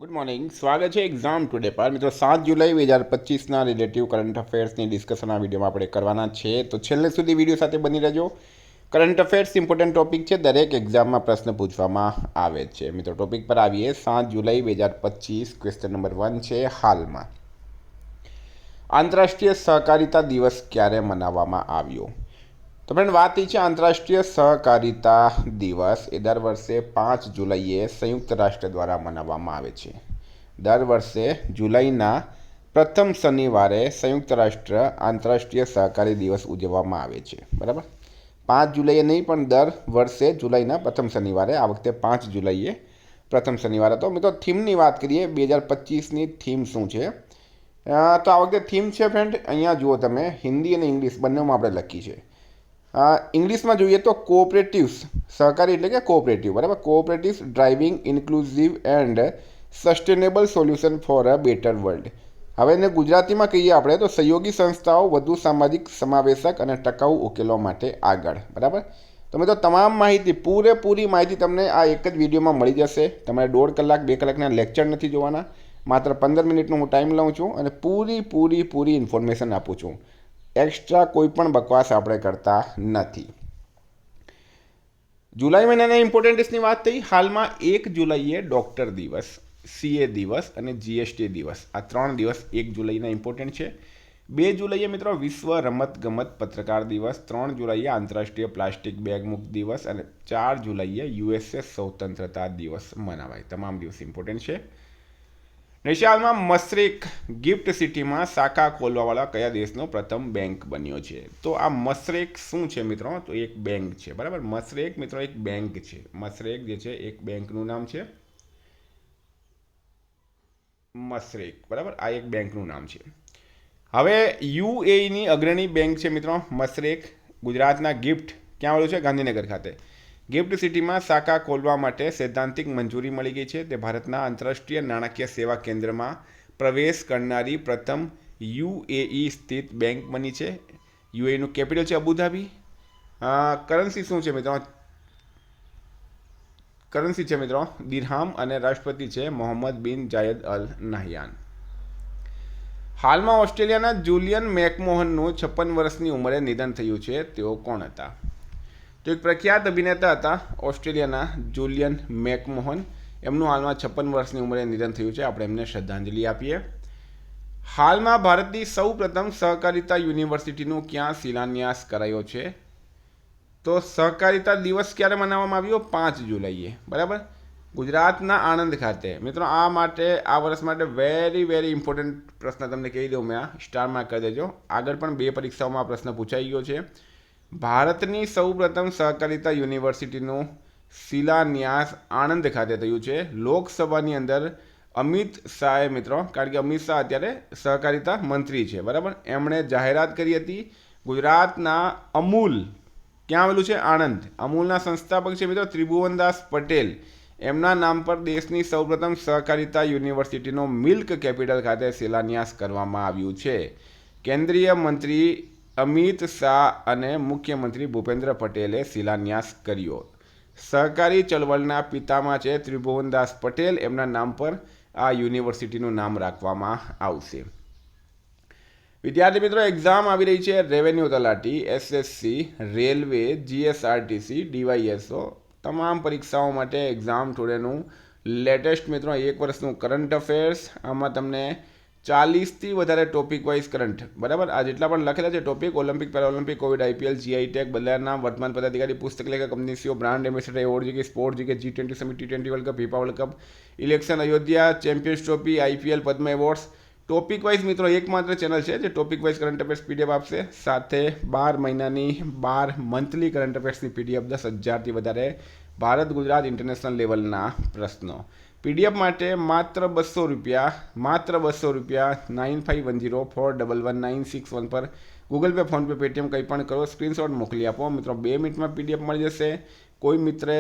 Good morning, સ્વાગત છે exam today પર. મિત્રો 7 જુલાઈ 2025ના રિલેટિવ કરંટ અફેર્સની ડિસ્કશન આ વિડીયોમાં આપણે કરવાના છે, તો છેલ્લે સુધી વિડીયો સાથે બની રહેજો. કરંટ અફેર્સ ઇમ્પોર્ટન્ટ ટોપિક છે, દરેક એક્ઝામમાં પ્રશ્ન પૂછવામાં આવે છે. મિત્રો ટોપિક પર આવીએ. 7 જુલાઈ 2025 ક્વેશ્ચન નંબર 1 છે. હાલમાં આંતરરાષ્ટ્રીય સહકારિતા દિવસ ક્યારે મનાવવામાં આવ્યો? તો ફ્રેન્ડ, વાત એ છે આંતરરાષ્ટ્રીય સહકારિતા દિવસ એ દર વર્ષે 5 જુલાઈએ સંયુક્ત રાષ્ટ્ર દ્વારા મનાવવામાં આવે છે. દર વર્ષે જુલાઈના પ્રથમ શનિવારે સંયુક્ત રાષ્ટ્ર આંતરરાષ્ટ્રીય સહકારી દિવસ ઉજવવામાં આવે છે. બરાબર, 5 જુલાઈએ નહીં, પણ દર વર્ષે જુલાઈના પ્રથમ શનિવારે. આ વખતે 5 જુલાઈએ પ્રથમ શનિવારે હતો. મિત્રો થીમની વાત કરીએ, 2025ની થીમ શું છે? તો આ વખતે થીમ છે ફ્રેન્ડ, અહીંયા જુઓ તમે, હિન્દી અને ઇંગ્લિશ બંનેમાં આપણે લખી છે. ઇંગ્લિશમાં જોઈએ તો કોઓપરેટિવ્સ, સહકારી એટલે કે કોઓપરેટિવ. બરાબર, cooperatives driving inclusive and sustainable solution for a better world. હવે એને ગુજરાતીમાં કહીએ આપણે તો સહયોગી સંસ્થાઓ વધુ સામાજિક સમાવેશક અને ટકાઉ ઉકેલો માટે આગળ. બરાબર, તો મિત્રો તમામ માહિતી, પૂરેપૂરી માહિતી તમને આ એક જ વિડીયોમાં મળી જશે. તમારે 1.5 કલાક 2 કલાકના લેક્ચર નથી જોવાના, માત્ર 15 મિનિટનો હું ટાઈમ લઉં છું અને પૂરી ઇન્ફોર્મેશન આપું છું. એક્સ્ટ્રા કોઈ પણ બકવાસ આપણે કરતા નથી. જુલાઈ મહિનાના ઇમ્પોર્ટન્ટની વાત થઈ. હાલમાં 1 જુલાઈએ ડૉક્ટર દિવસ, સીએ દિવસ અને જીએસટી દિવસ, આ 3 દિવસ 1 જુલાઈના ઇમ્પોર્ટન્ટ છે. 2 જુલાઈએ મિત્રો વિશ્વ રમતગમત પત્રકાર દિવસ, 3 જુલાઈએ આંતરરાષ્ટ્રીય પ્લાસ્ટિક બેગ મુક્ત દિવસ અને 4 જુલાઈએ યુએસએ સ્વતંત્રતા દિવસ મનાવાય. તમામ દિવસ ઇમ્પોર્ટન્ટ છે. નેશાલમાં મસરેક ગિફ્ટ સિટીમાં શાખા ખોલવાવાળા કયા દેશનો પ્રથમ બેંક બન્યો છે? તો આ મસરેક શું છે મિત્રો? તો એક બેંક છે. બરાબર, મસરેક મિત્રો એક બેંક છે. મસરેક જે છે એક બેંકનું નામ છે. મસરેક, બરાબર, આ એક બેંકનું નામ છે. હવે યુએઈની અગ્રણી બેંક છે મિત્રો મસરેક. ગુજરાતના ગિફ્ટ ક્યાં આવેલું છે? ગાંધીનગર ખાતે. ગિફ્ટ સિટીમાં શાખા ખોલવા માટે સૈદ્ધાંતિક મંજૂરી મળી ગઈ છે. તે ભારતના આંતરરાષ્ટ્રીય નાણાકીય સેવા કેન્દ્રમાં પ્રવેશ કરનારી પ્રથમ યુએઈ સ્થિત બેંક બની છે. યુએઈનું કેપિટલ છે અબુધાબી. કરન્સી શું છે મિત્રો? કરન્સી છે મિત્રો દિરહામ અને રાષ્ટ્રપતિ છે મોહમ્મદ બિન જાયદ અલ નહયાન. હાલમાં ઓસ્ટ્રેલિયાના જુલિયન મેકમોહનનું 56 વર્ષની ઉંમરે નિધન થયું છે. તેઓ કોણ હતા? તો એક પ્રખ્યાત અભિનેતા હતા ઓસ્ટ્રેલિયાના જુલિયન મેકમોહન. એમનું હાલમાં 56 વર્ષની ઉંમરે નિધન થયું છે. આપણે એમને શ્રદ્ધાંજલિ આપીએ. હાલમાં ભારતની સૌપ્રથમ સહકારિતા યુનિવર્સિટીનું ક્યાં શિલાન્યાસ કરાયો છે? તો સહકારિતા દિવસ ક્યારે મનાવવામાં આવ્યો? 5 જુલાઈએ. બરાબર, ગુજરાતના આણંદ ખાતે. મિત્રો આ વર્ષ માટે વેરી ઇમ્પોર્ટન્ટ પ્રશ્ન તમને કહી દઉં, મેં આ સ્ટારમાં કરી દેજો. આગળ પણ 2 પરીક્ષાઓમાં આ પ્રશ્ન પૂછાઈ ગયો છે. ભારતની સૌપ્રથમ સહકારિતા યુનિવર્સિટીનું શિલાન્યાસ આણંદ ખાતે થયું છે. લોકસભાની અંદર અમિત શાહે મિત્રો, કારણ કે અમિત શાહ અત્યારે સહકારિતા મંત્રી છે, બરાબર, એમણે જાહેરાત કરી હતી. ગુજરાતના અમૂલ ક્યાં આવેલું છે? આણંદ. અમૂલના સંસ્થાપક છે મિત્રો ત્રિભુવનદાસ પટેલ. એમના નામ પર દેશની સૌપ્રથમ સહકારિતા યુનિવર્સિટીનો મિલ્ક કેપિટલ ખાતે શિલાન્યાસ કરવામાં આવ્યું છે. કેન્દ્રીય મંત્રી અમિત શાહ અને મુખ્યમંત્રી ભૂપેન્દ્ર પટેલે શિલાન્યાસ કર્યો. સહકારી ચળવળના પિતામાં છે ત્રિભુવનદાસ પટેલ. એમના નામ પર આ યુનિવર્સિટીનું નામ રાખવામાં આવશે. વિદ્યાર્થી મિત્રો, એક્ઝામ આવી રહી છે રેવન્યુ તલાટી, એસએસસી, રેલવે, જીએસઆરટીસી, ડીવાયએસઓ. તમામ પરીક્ષાઓ માટે એક્ઝામ ટુડેનું લેટેસ્ટ મિત્રો 1 વર્ષનું કરંટ અફેર્સ. આમાં તમને 40થી વધારે ટોપિક વાઇઝ કરંટ, બરાબર, આ જેટલા પણ લખેલા છે topic, Olympic, Paralympic, Covid, IPL, GI tag, બદલાના વર્તમાન પદાધિકારી, પુસ્તક લેખક, company CEO, brand ambassador, award GK, sport GK, G20 summit, T20 world cup, FIFA world cup, election, Ayodhya, champions trophy, IPL, Padma awards. Topic wise મિત્રો એકમાત્ર ચેનલ છે જે topic wise current affairs PDF આપશે. સાથે 12 મહિનાની 12 મંથલી કરંટ અફેર્સની PDF, 10,000થી વધારે ભારત ગુજરાત ઇન્ટરનેશનલ લેવલના પ્રશ્નો. પીડીએફ માટે માત્ર 200 રૂપિયા, માત્ર 200 રૂપિયા 9510411961 પર ગૂગલ પે, ફોનપે, પેટીએમ કંઈ પણ કરો, સ્ક્રીનશોટ મોકલી આપો. મિત્રો 2 મિનિટમાં પીડીએફ મળી જશે. કોઈ મિત્રે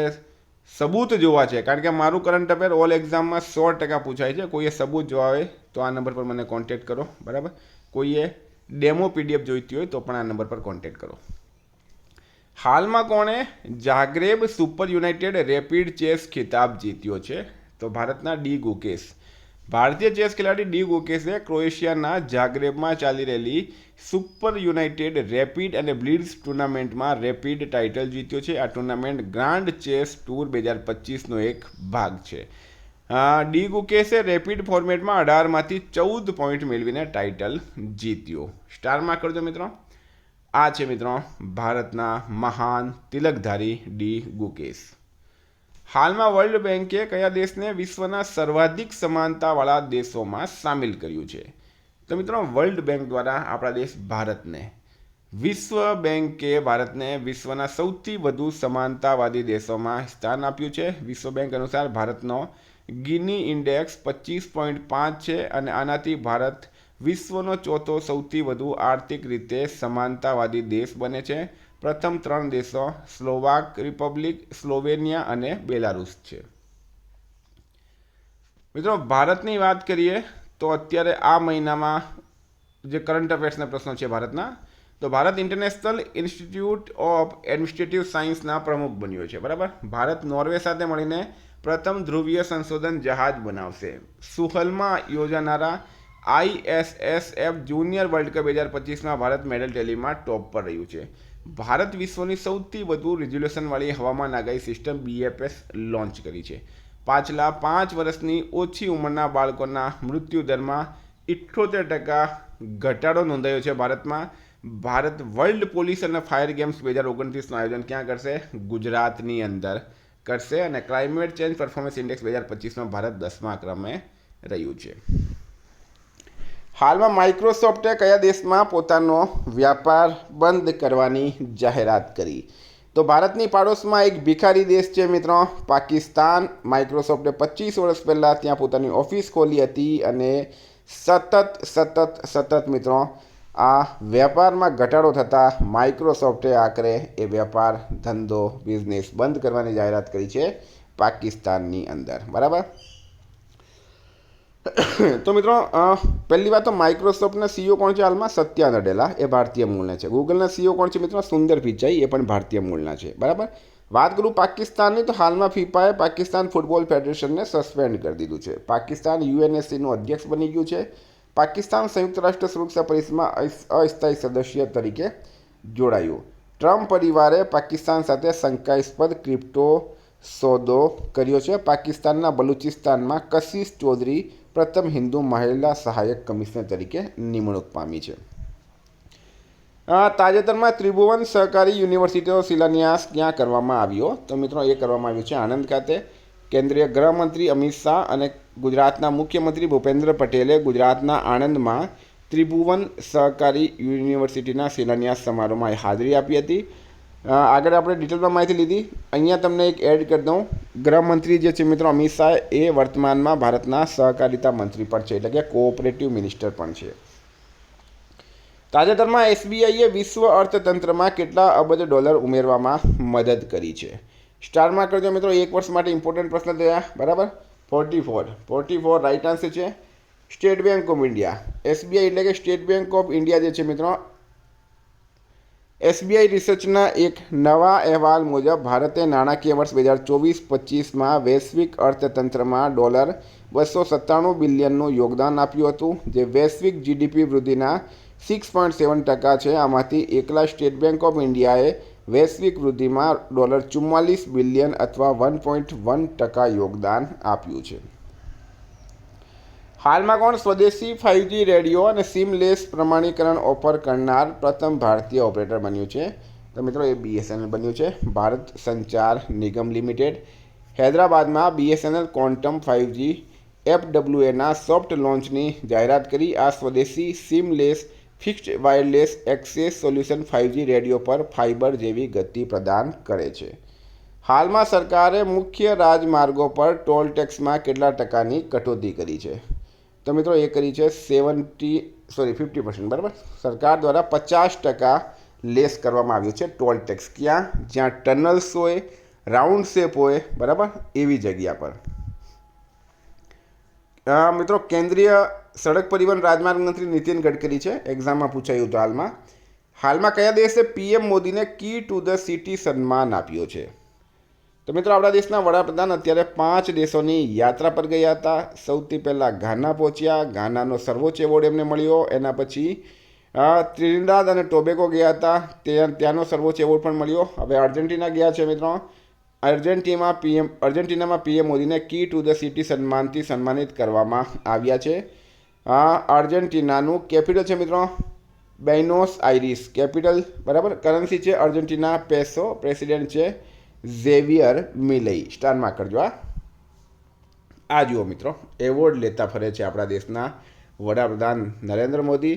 સબૂત જોવા છે, કારણ કે મારું કરંટ અફેર ઓલ એક્ઝામમાં 100% પૂછાય છે. કોઈએ સબૂત જોવા હોય તો આ નંબર પર મને કોન્ટેક્ટ કરો, બરાબર. કોઈએ ડેમો પીડીએફ જોઈતી હોય તો પણ આ નંબર પર કોન્ટેક્ટ કરો. હાલમાં કોણે જાગ્રેબ સુપર યુનાઇટેડ રેપિડ ચેસ ખિતાબ જીત્યો છે? તો ભારતના ડી ગુકેશ. ભારતીય ચેસ ખેલાડી ડી ગુકેશે ક્રોએશિયાના જાગ્રેબમાં ચાલી રહેલી સુપર યુનાઇટેડ રેપિડ અને બ્લિટ્ઝ ટુર્નામેન્ટમાં રેપિડ ટાઇટલ જીત્યો છે. આ ટુર્નામેન્ટ ગ્રાન્ડ ચેસ ટૂર 2025નો એક ભાગ છે. ડી ગુકેશે રેપિડ ફોર્મેટમાં 18માંથી 14 પોઈન્ટ મેળવીને ટાઇટલ જીત્યો. સ્ટારમાં કરજો મિત્રો. આ છે મિત્રો ભારતના મહાન તિલકધારી ડી ગુકેશ. હાલમાં વર્લ્ડ બેન્કે કયા દેશને વિશ્વના સર્વાધિક સમાનતાવાળા દેશોમાં સામેલ કર્યું છે? તો મિત્રો વર્લ્ડ બેન્ક દ્વારા આપણા દેશ ભારતને, વિશ્વ બેન્કે ભારતને વિશ્વના સૌથી વધુ સમાનતાવાદી દેશોમાં સ્થાન આપ્યું છે. વિશ્વ બેન્ક અનુસાર ભારતનો ગિની ઇન્ડેક્સ 25.5 છે અને આનાથી ભારત વિશ્વનો ચોથો સૌથી વધુ આર્થિક રીતે સમાનતાવાદી દેશ બને છે. પ્રથમ 3 દેશો સ્લોવાક રિપબ્લિક, સ્લોવેનિયા અને બેલારુસ છે. મિત્રો ભારતની વાત કરીએ તો અત્યારે આ મહિનામાં જે કરંટ અફેર્સના પ્રશ્નો છે ભારતના, તો Bharat international institute of administrative સાયન્સના પ્રમુખ બન્યો છે. બરાબર. ભારત નોર્વે સાથે મળીને પ્રથમ ધ્રુવીય સંશોધન જહાજ બનાવશે. સુહલમાં યોજાનારા ISSF જુનિયર વર્લ્ડ કપ 2025માં ભારત મેડલ ટેલીમાં ટોપ પર રહ્યું છે. ભારત વિશ્વની સૌથી વધુ રિઝોલ્યુશનવાળી હવામાન આગાહી સિસ્ટમ BFS લોન્ચ કરી છે. પાછલા 5 વર્ષની ઓછી ઉંમરના બાળકોના મૃત્યુદરમાં 78% ઘટાડો નોંધાયો છે ભારતમાં. ભારત વર્લ્ડ પોલીસ અને ફાયર ગેમ્સ 2029નું આયોજન ક્યાં કરશે? ગુજરાતની અંદર કરશે. અને ક્લાઇમેટ ચેન્જ પરફોર્મન્સ ઇન્ડેક્સ 2025માં ભારત 10મા ક્રમે રહ્યું છે. હાલમાં માઇક્રોસોફ્ટે કયા દેશમાં પોતાનો વ્યાપાર બંધ કરવાની જાહેરાત કરી? તો ભારતની પાડોશમાં એક ભિખારી દેશ છે મિત્રો, પાકિસ્તાન. માઇક્રોસોફ્ટે 25 વર્ષ પહેલાં ત્યાં પોતાની ઓફિસ ખોલી હતી અને સતત મિત્રો આ વેપારમાં ઘટાડો થતાં માઇક્રોસોફ્ટે આખરે એ વેપાર ધંધો બિઝનેસ બંધ કરવાની જાહેરાત કરી છે પાકિસ્તાનની અંદર. બરાબર. તો મિત્રો પહેલી વાત તો માઇક્રોસોફ્ટના CEO કોણ છે હાલમાં? સત્યા નડેલા, એ ભારતીય મૂળના છે. ગૂગલના CEO કોણ છે મિત્રો? સુંદર પિચાઈ, એ પણ ભારતીય મૂળના છે. બરાબર. વાત કરું પાકિસ્તાનની, તો હાલમાં ફિફાએ પાકિસ્તાન ફૂટબોલ ફેડરેશનને સસ્પેન્ડ કરી દીધું છે. પાકિસ્તાન UNSCનું અધ્યક્ષ બની ગયું છે. પાકિસ્તાન સંયુક્ત રાષ્ટ્ર સુરક્ષા પરિષદમાં અસ્થાયી સદસ્ય તરીકે જોડાયું. ટ્રમ્પ પરિવારે પાકિસ્તાન સાથે શંકાસ્પદ ક્રિપ્ટો સોદો કર્યો છે. પાકિસ્તાનના બલુચિસ્તાનમાં કશિશ ચૌધરી પ્રથમ હિન્દુ મહિલા સહાયક કમિશનર તરીકે નિમણૂક પામી છે. તાજેતરમાં ત્રિભુવન સહકારી યુનિવર્સિટીનો શિલાન્યાસ ક્યાં કરવામાં આવ્યો? તો મિત્રો એ કરવામાં આવ્યું છે આણંદ ખાતે. કેન્દ્રીય ગૃહમંત્રી અમિત શાહ અને ગુજરાતના મુખ્યમંત્રી ભૂપેન્દ્ર પટેલે ગુજરાતના આણંદમાં ત્રિભુવન સહકારી યુનિવર્સિટીના શિલાન્યાસ સમારોહમાં હાજરી આપી હતી. આગળ આપણે ડિટેલમાં માહિતી લીધી. અહીંયા તમને એક એડ કરી દઉં. ગૃહમંત્રી જે છે મિત્રો અમિત શાહ, એ વર્તમાનમાં ભારતના સહકારિતા મંત્રી પણ છે, એટલે કે કોઓપરેટિવ મિનિસ્ટર પણ છે. તાજેતરમાં SBIએ વિશ્વ અર્થતંત્રમાં કેટલા અબજ ડોલર ઉમેરવામાં મદદ કરી છે? સ્ટારમાં કરજો મિત્રો. 1 વર્ષ માટે ઇમ્પોર્ટન્ટ પ્રશ્ન થયા. બરાબર. 44 રાઇટ આન્સર છે. State bank of India, SBI એટલે કે સ્ટેટ બેંક ઓફ ઇન્ડિયા જે છે મિત્રો, SBI રિસર્ચના એક નવા અહેવાલ મુજબ ભારતે નાણાકીય વર્ષ 2024-25માં વૈશ્વિક અર્થતંત્રમાં $297 બિલિયનનું યોગદાન આપ્યું હતું, જે વૈશ્વિક GDP વૃદ્ધિના 6.7% છે. આમાંથી એકલા સ્ટેટ બેંક ઓફ ઇન્ડિયાએ વૈશ્વિક વૃદ્ધિમાં $44 બિલિયન અથવા 1.1% યોગદાન આપ્યું છે. હાલમાં કોણ સ્વદેશી 5G રેડિયો અને સિમલેસ પ્રમાણીકરણ ઓફર કરનાર પ્રથમ ભારતીય ઓપરેટર બન્યું છે? તો મિત્રો એ BSNL બન્યું છે, ભારત સંચાર નિગમ લિમિટેડ. હૈદરાબાદમાં BSNL ક્વોન્ટમ 5G FWAના સોફ્ટ લોન્ચની જાહેરાત કરી. આ સ્વદેશી seamless fixed wireless access solution 5G radio પર ફાઇબર જેવી ગતિ પ્રદાન કરે છે. હાલમાં સરકારે મુખ્ય રાજમાર્ગો પર ટોલ ટેક્સમાં કેટલા ટકાની કટોતી કરી છે? તો મિત્રો એ કરી છે 50%. બરાબર. સરકાર દ્વારા 50% લેસ કરવામાં આવ્યું છે ટોલ ટેક્સ. ક્યાં? જ્યાં ટનલ્સ હોય, રાઉન્ડ શેપ હોય, બરાબર, એવી જગ્યા પર. મિત્રો કેન્દ્રીય સડક પરિવહન રાજમાર્ગ મંત્રી નીતિન ગડકરી છે. એક્ઝામમાં પૂછાયું હતું. હાલમાં કયા દેશે PM મોદીને કી ટુ ધ સિટી સન્માન આપ્યો છે? તો તો મિત્રો આપણા દેશના વડાપ્રધાન અત્યારે 5 દેશોની યાત્રા પર ગયા હતા. સૌથી પહેલાં ઘાના પહોંચ્યા, ઘાનાનો સર્વોચ્ચ એવોર્ડ એમને મળ્યો. એના પછી ત્રિનિદાદ અને ટોબેગો ગયા હતા, ત્યાંનો સર્વોચ્ચ એવોર્ડ પણ મળ્યો. હવે અર્જેન્ટિના ગયા છે મિત્રો. અર્જેન્ટિનામાં પીએમ મોદીને કી ટુ ધ સિટી સન્માનથી સન્માનિત કરવામાં આવ્યા છે. અર્જેન્ટિનાનું કેપિટલ છે મિત્રો બેનોસ આઇરિસ કેપિટલ, બરાબર. કરન્સી છે અર્જેન્ટિના પેસો. પ્રેસિડેન્ટ છે ઝેવિયર મિલેઈ. સ્ટારમાં કરજો. આ જુઓ મિત્રો, એવોર્ડ લેતા ફરે છે આપણા દેશના વડાપ્રધાન નરેન્દ્ર મોદી.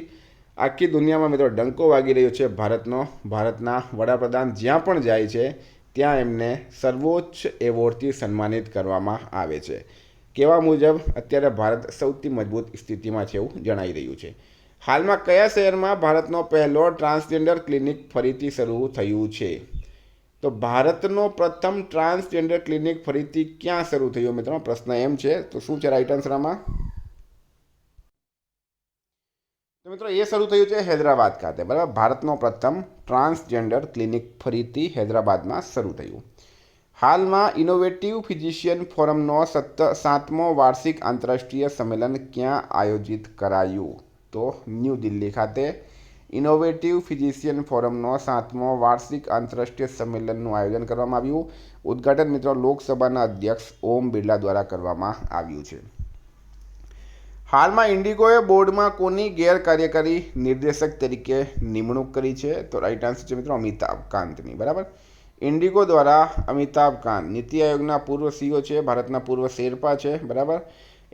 આખી દુનિયામાં મિત્રો ડંકો વાગી રહ્યો છે ભારતના વડાપ્રધાન જ્યાં પણ જાય છે ત્યાં એમને સર્વોચ્ચ એવોર્ડથી સન્માનિત કરવામાં આવે છે. કહેવા મુજબ અત્યારે ભારત સૌથી મજબૂત સ્થિતિમાં છે એવું જણાઈ રહ્યું છે. હાલમાં કયા શહેરમાં ભારતનો પહેલો ટ્રાન્સજેન્ડર ક્લિનિક ફરીથી શરૂ થયું છે? તો ભારતનો પ્રથમ ટ્રાન્સજેન્ડર ક્લિનિક ફરીથી ક્યાં શરૂ થયું મિત્રો? પ્રશ્ન એમ છે. તો શું છે રાઈટ આન્સર આમાં? તો મિત્રો એ શરૂ થયું છે હૈદરાબાદ ખાતે, બરાબર. ભારતનો પ્રથમ ટ્રાન્સજેન્ડર ક્લિનિક ફરીથી હૈદરાબાદમાં શરૂ થયું. હાલમાં ઇનોવેટિવ ફિઝિશિયન ફોરમનો 7મો વાર્ષિક આંતરરાષ્ટ્રીય સંમેલન ક્યાં આયોજિત કરાયું? તો ન્યૂ દિલ્હી ખાતે ઇનોવેટિવ ફિઝિશિયન ફોરમનો 7મો વાર્ષિક આંતરરાષ્ટ્રીય સંમેલનનું આયોજન કરવામાં આવ્યું. ઉદ્ઘાટન મિત્રો લોકસભાના અધ્યક્ષ ઓમ બિરલા દ્વારા કરવામાં આવ્યું છે. હાલમાં ઇન્ડિગોએ બોર્ડમાં કોની ગેરકાર્યકારી નિર્દેશક તરીકે નિમણૂક કરી છે? તો રાઈટ આન્સર છે મિત્રો અમિતાભ કાંતની, બરાબર. ઇન્ડિગો દ્વારા અમિતાભ કાંત નીતિ આયોગના પૂર્વ સીઈઓ છે, ભારતના પૂર્વ શેરપા છે, બરાબર.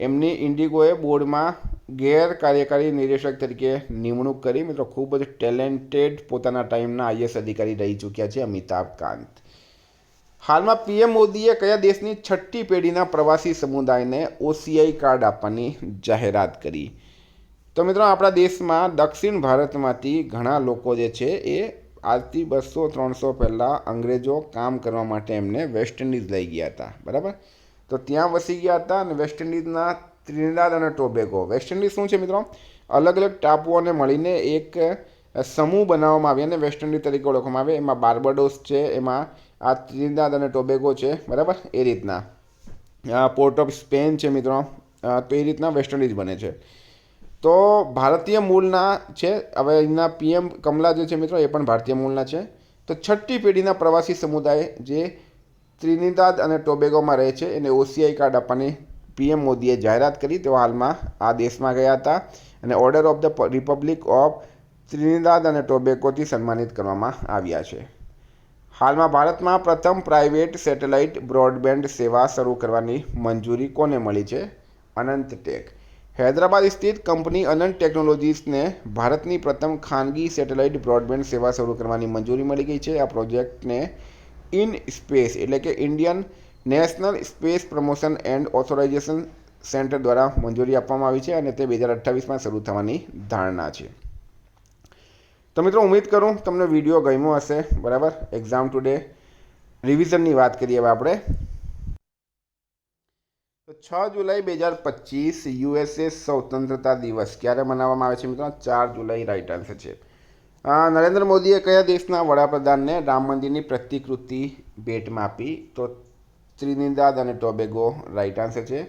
એમની ઇન્ડિગોએ બોર્ડમાં ગેરકાર્યકારી નિર્દેશક તરીકે નિમણૂક કરી. મિત્રો ખૂબ જ ટેલેન્ટેડ પોતાના ટાઈમના આઈએસ અધિકારી રહી ચૂક્યા છે અમિતાભ કાંત. હાલમાં પીએમ મોદીએ કયા દેશની 6ઠ્ઠી પેઢીના પ્રવાસી સમુદાયને ઓસીઆઈ કાર્ડ આપવાની જાહેરાત કરી? તો મિત્રો આપણા દેશમાં દક્ષિણ ભારતમાંથી ઘણા લોકો જે છે એ આજથી 200-300 પહેલાં અંગ્રેજો કામ કરવા માટે એમને વેસ્ટ ઇન્ડિઝ લઈ ગયા હતા, બરાબર. તો ત્યાં વસી ગયા હતા અને વેસ્ટ ઇન્ડિઝના ત્રિનિદાદ અને ટોબેગો. વેસ્ટ ઇન્ડિઝ શું છે મિત્રો? અલગ અલગ ટાપુઓને મળીને એક સમૂહ બનાવવામાં આવે અને વેસ્ટ ઇન્ડિઝ તરીકે ઓળખવામાં આવે. એમાં બાર્બાડોસ છે, એમાં આ ત્રિનિદાદ અને ટોબેગો છે, બરાબર. એ રીતના પોર્ટ ઓફ સ્પેન છે મિત્રો. તો એ રીતના વેસ્ટ ઇન્ડિઝ બને છે. તો ભારતીય મૂળના છે. હવે અહીંના પીએમ કમલા જે છે મિત્રો એ પણ ભારતીય મૂળના છે. તો 6ઠ્ઠી પેઢીના પ્રવાસી સમુદાય જે ત્રિનિદાદ અને ટોબેગોમાં રહે છે એને ઓસીઆઈ કાર્ડ આપવાની પીએમ મોદીએ જાહેરાત કરી. તેઓ હાલમાં આ દેશમાં ગયા હતા અને order of the Republic of ત્રિનિદાદ અને ટોબેગોથી સન્માનિત કરવામાં આવ્યા છે. હાલમાં ભારતમાં પ્રથમ પ્રાઇવેટ સેટેલાઇટ બ્રોડબેન્ડ સેવા શરૂ કરવાની મંજૂરી કોને મળી છે? અનંત ટેક. હૈદરાબાદ સ્થિત કંપની અનંત ટેકનોલોજીસને ભારતની પ્રથમ ખાનગી સેટેલાઇટ બ્રોડબેન્ડ સેવા શરૂ કરવાની મંજૂરી મળી ગઈ છે. આ પ્રોજેક્ટને ઇન સ્પેસ એટલે કે Indian national space promotion and authorisation centre દ્વારા મંજૂરી આપવામાં આવી છે અને તે 2028માં શરૂ થવાની ધારણા છે. તો મિત્રો ઉમ્મીદ કરું તમને વિડીયો ગમ્યો હશે, બરાબર. એક્ઝામ ટુડે રિવિઝનની વાત કરીએ હવે આપણે. તો 6 જુલાઈ 2025 યુએસએ સ્વતંત્રતા દિવસ ક્યારે મનાવવામાં આવે છે મિત્રો? 4 જુલાઈ રાઈટ આન્સર છે. નરેન્દ્ર મોદીએ કયા દેશના વડાપ્રધાનને રામ મંદિરની પ્રતિકૃતિ ભેટમાં આપી? તો ત્રિનિદાદ અને ટોબેગો રાઈટ આન્સર છે.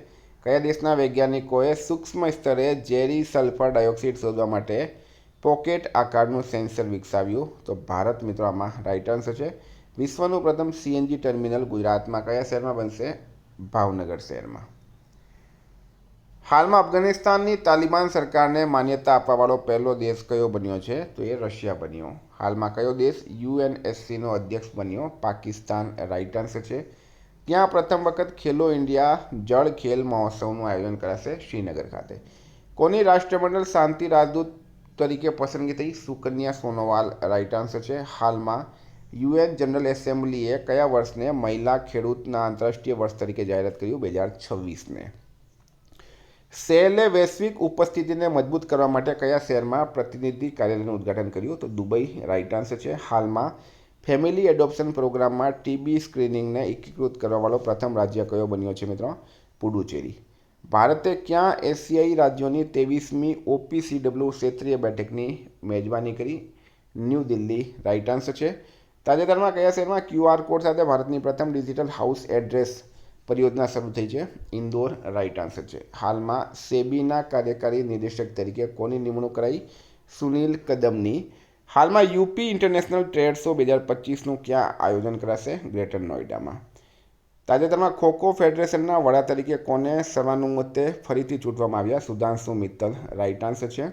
કયા દેશના વૈજ્ઞાનિકોએ સૂક્ષ્મ સ્તરે ઝેરી સલ્ફર ડાયોક્સાઇડ શોધવા માટે પોકેટ આકારનું સેન્સર વિકસાવ્યું? તો ભારત મિત્રો આમાં રાઈટ આન્સર છે. વિશ્વનું પ્રથમ સીએનજી ટર્મિનલ ગુજરાતમાં કયા શહેરમાં બનશે? ભાવનગર શહેરમાં. હાલમાં અફઘાનિસ્તાનની તાલિબાન સરકારને માન્યતા આપવાવાળો પહેલો દેશ કયો બન્યો છે? તો એ રશિયા બન્યો. હાલમાં કયો દેશ યુએનએસસીનો અધ્યક્ષ બન્યો? પાકિસ્તાન રાઈટ આન્સર છે. ત્યાં પ્રથમ વખત ખેલો ઇન્ડિયા જળ ખેલ મહોત્સવનું આયોજન કરાશે શ્રીનગર ખાતે. કોની રાષ્ટ્રમંડળ શાંતિ રાજદૂત તરીકે પસંદગી થઈ? સુકન્યા સોનોવાલ રાઈટ આન્સર છે. હાલમાં યુએન જનરલ એસેમ્બલીએ કયા વર્ષને મહિલા ખેડૂતના આંતરરાષ્ટ્રીય વર્ષ તરીકે જાહેરાત કર્યું? 2026ને. સેલે વૈશ્વિક ઉપસ્થિતિને મજબૂત કરવા માટે કયા શહેરમાં પ્રતિનિધિ કાર્યાલયનું ઉદ્ઘાટન કર્યું? તો દુબઈ રાઈટ આન્સર છે. હાલમાં ફેમિલી એડોપ્શન પ્રોગ્રામમાં ટીબી સ્ક્રીનિંગને એકીકૃત કરવાવાળો પ્રથમ રાજ્ય કયો બન્યો છે મિત્રો? પુડુચેરી. ભારતે ક્યાં એશિયાઈ રાજ્યોની 23મી OPCW ક્ષેત્રીય બેઠકની મેજબાની કરી? ન્યૂ દિલ્હી રાઈટ આન્સર છે. તાજેતરમાં કયા શહેરમાં QR કોડ સાથે ભારતની પ્રથમ ડિજિટલ હાઉસ એડ્રેસ પરિયોજના શરૂ થઈ છે? ઇન્દોર રાઇટ આન્સર છે. હાલમાં સેબીના કાર્યકારી નિદેશક તરીકે કોની નિમણૂક કરાઈ? સુનિલ કદમની. હાલમાં યુપી ઇન્ટરનેશનલ ટ્રેડ શો 2025નું ક્યાં આયોજન કરાશે? ગ્રેટર નોઈડામાં. તાજેતરમાં ખોખો ફેડરેશનના વડા તરીકે કોને સર્વાનુમતે ફરીથી ચૂંટવામાં આવ્યા? સુધાંશુ મિત્તલ રાઇટ આન્સર છે.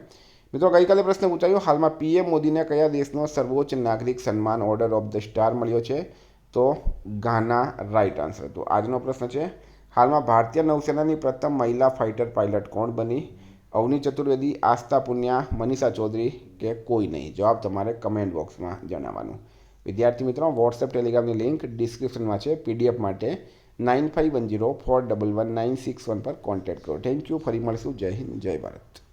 મિત્રો, ગઈકાલે પ્રશ્ન પૂછાયો, હાલમાં PM મોદીને કયા દેશનો સર્વોચ્ચ નાગરિક સન્માન ઓર્ડર ઓફ ધ સ્ટાર મળ્યો છે? તો ગાના રાઇટ આન્સર. તો આજનો પ્રશ્ન છે, હાલમાં ભારતીય નૌસેનાની પ્રથમ મહિલા ફાઇટર પાયલટ કોણ બની? અવની ચતુર્વેદી, આસ્થા પુન્યા, મનીષા ચૌધરી કે કોઈ નહીં? જવાબ તમારે કમેન્ટ બોક્સમાં જણાવવાનું. વિદ્યાર્થી મિત્રો, વોટ્સએપ ટેલિગ્રામની લિંક ડિસ્ક્રિપ્શનમાં છે. PDF માટે 9510411961 પર કોન્ટેક્ટ કરો. Thank you. ફરી મળીશું. જય હિન્દ, જય ભારત.